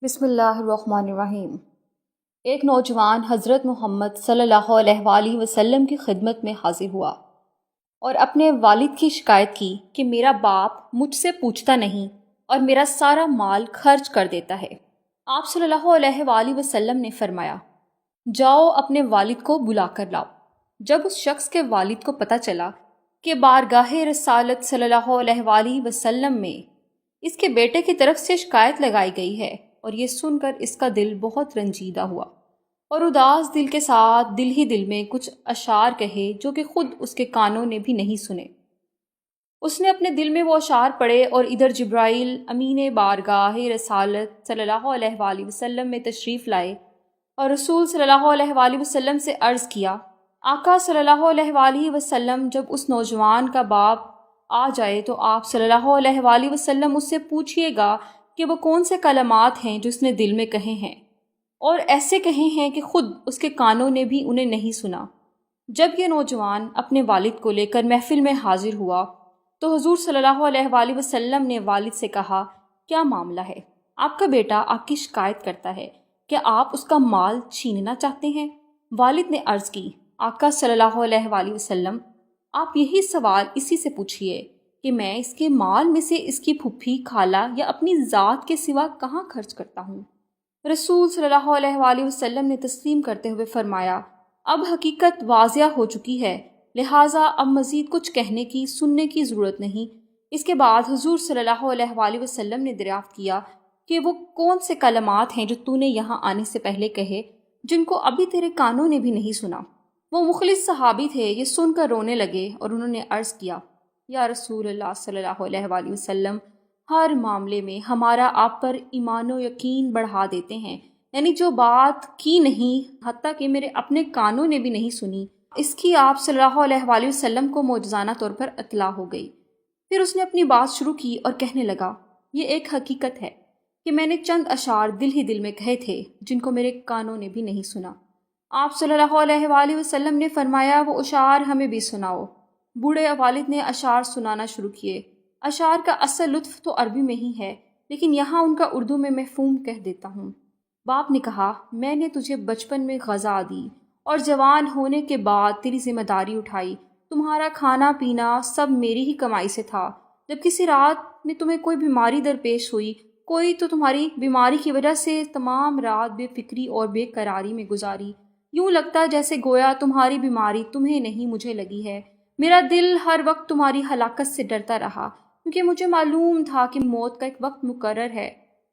بسم اللہ الرحمن الرحیم۔ ایک نوجوان حضرت محمد صلی اللہ علیہ وآلہ وسلم کی خدمت میں حاضر ہوا اور اپنے والد کی شکایت کی کہ میرا باپ مجھ سے پوچھتا نہیں اور میرا سارا مال خرچ کر دیتا ہے۔ آپ صلی اللہ علیہ وآلہ وسلم نے فرمایا، جاؤ اپنے والد کو بلا کر لاؤ۔ جب اس شخص کے والد کو پتہ چلا کہ بارگاہ رسالت صلی اللہ علیہ وآلہ وسلم میں اس کے بیٹے کی طرف سے شکایت لگائی گئی ہے، اور یہ سن کر اس کا دل بہت رنجیدہ ہوا اور اداس دل کے ساتھ دل ہی دل میں کچھ اشعار کہے جو کہ خود اس کے کانوں نے بھی نہیں سنے۔ اس نے اپنے دل میں وہ اشعار پڑھے اور ادھر جبرائیل امین بارگاہ رسالت صلی اللہ علیہ وآلہ وسلم میں تشریف لائے اور رسول صلی اللہ علیہ وآلہ وسلم سے عرض کیا، آقا صلی اللہ علیہ وآلہ وسلم، جب اس نوجوان کا باپ آ جائے تو آپ صلی اللہ علیہ وآلہ وسلم اس سے پوچھئے گا کہ وہ کون سے کلمات ہیں جو اس نے دل میں کہے ہیں اور ایسے کہے ہیں کہ خود اس کے کانوں نے بھی انہیں نہیں سنا۔ جب یہ نوجوان اپنے والد کو لے کر محفل میں حاضر ہوا تو حضور صلی اللہ علیہ وآلہ وسلم نے والد سے کہا، کیا معاملہ ہے؟ آپ کا بیٹا آپ کی شکایت کرتا ہے، کیا آپ اس کا مال چھیننا چاہتے ہیں؟ والد نے عرض کی، آقا صلی اللہ علیہ وآلہ وسلم، آپ یہی سوال اسی سے پوچھئے کہ میں اس کے مال میں سے اس کی پھپھی، خالہ یا اپنی ذات کے سوا کہاں خرچ کرتا ہوں؟ رسول صلی اللہ علیہ وآلہ وسلم نے تسلیم کرتے ہوئے فرمایا، اب حقیقت واضح ہو چکی ہے، لہٰذا اب مزید کچھ کہنے کی سننے کی ضرورت نہیں۔ اس کے بعد حضور صلی اللہ علیہ وآلہ وسلم نے دریافت کیا کہ وہ کون سے کلمات ہیں جو تو نے یہاں آنے سے پہلے کہے، جن کو ابھی تیرے کانوں نے بھی نہیں سنا۔ وہ مخلص صحابی تھے، یہ سن کر رونے لگے اور انہوں نے عرض کیا، یا رسول اللہ صلی اللہ علیہ وآلہ وسلم، ہر معاملے میں ہمارا آپ پر ایمان و یقین بڑھا دیتے ہیں، یعنی جو بات کی نہیں، حتیٰ کہ میرے اپنے کانوں نے بھی نہیں سنی، اس کی آپ صلی اللہ علیہ وآلہ وسلم کو معجزانہ طور پر اطلاع ہو گئی۔ پھر اس نے اپنی بات شروع کی اور کہنے لگا، یہ ایک حقیقت ہے کہ میں نے چند اشعار دل ہی دل میں کہے تھے جن کو میرے کانوں نے بھی نہیں سنا۔ آپ صلی اللہ علیہ وآلہ وسلم نے فرمایا، وہ اشعار ہمیں بھی سناؤ۔ بوڑھے والد نے اشعار سنانا شروع کیے۔ اشعار کا اصل لطف تو عربی میں ہی ہے، لیکن یہاں ان کا اردو میں مفہوم کہہ دیتا ہوں۔ باپ نے کہا، میں نے تجھے بچپن میں غذا دی اور جوان ہونے کے بعد تیری ذمہ داری اٹھائی، تمہارا کھانا پینا سب میری ہی کمائی سے تھا۔ جب کسی رات میں تمہیں کوئی بیماری درپیش ہوئی، کوئی تو تمہاری بیماری کی وجہ سے تمام رات بے فکری اور بے قراری میں گزاری، یوں لگتا جیسے گویا تمہاری بیماری تمہیں نہیں مجھے لگی ہے۔ میرا دل ہر وقت تمہاری ہلاکت سے ڈرتا رہا، کیونکہ مجھے معلوم تھا کہ موت کا ایک وقت مقرر ہے۔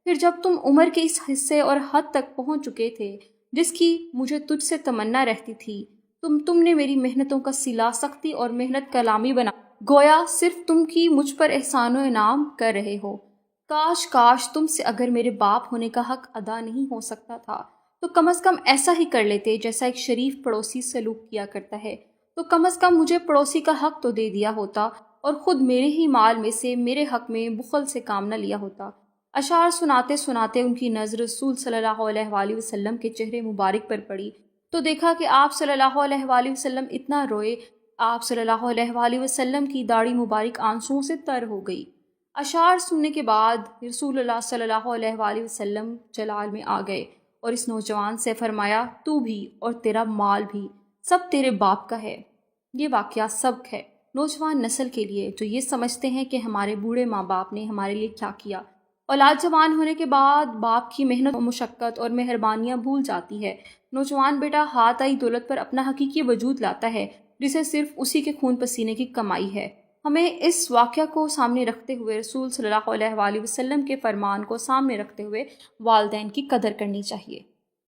پھر جب تم عمر کے اس حصے اور حد تک پہنچ چکے تھے جس کی مجھے تجھ سے تمنا رہتی تھی، تم نے میری محنتوں کا صلہ سختی اور محنت کلامی بنا، گویا صرف تم کی مجھ پر احسان و انعام کر رہے ہو۔ کاش تم سے اگر میرے باپ ہونے کا حق ادا نہیں ہو سکتا تھا تو کم از کم ایسا ہی کر لیتے جیسا ایک شریف پڑوسی سلوک کیا کرتا ہے، تو کم از کم مجھے پڑوسی کا حق تو دے دیا ہوتا اور خود میرے ہی مال میں سے میرے حق میں بخل سے کام نہ لیا ہوتا۔ اشعار سناتے سناتے ان کی نظر رسول صلی اللہ علیہ وآلہ وسلم کے چہرے مبارک پر پڑی تو دیکھا کہ آپ صلی اللہ علیہ وآلہ وسلم اتنا روئے، آپ صلی اللہ علیہ وآلہ وسلم کی داڑھی مبارک آنسوؤں سے تر ہو گئی۔ اشعار سننے کے بعد رسول اللہ صلی اللہ علیہ وآلہ وسلم جلال میں آ گئے اور اس نوجوان سے فرمایا، تو بھی اور تیرا مال بھی سب تیرے باپ کا ہے۔ یہ واقعہ سبق ہے نوجوان نسل کے لیے جو یہ سمجھتے ہیں کہ ہمارے بوڑھے ماں باپ نے ہمارے لیے کیا کیا۔ اولاد جوان ہونے کے بعد باپ کی محنت و مشقت اور مہربانیاں بھول جاتی ہے۔ نوجوان بیٹا ہاتھ آئی دولت پر اپنا حقیقی وجود لاتا ہے جسے صرف اسی کے خون پسینے کی کمائی ہے۔ ہمیں اس واقعہ کو سامنے رکھتے ہوئے، رسول صلی اللہ علیہ وآلہ وسلم کے فرمان کو سامنے رکھتے ہوئے والدین کی قدر کرنی چاہیے۔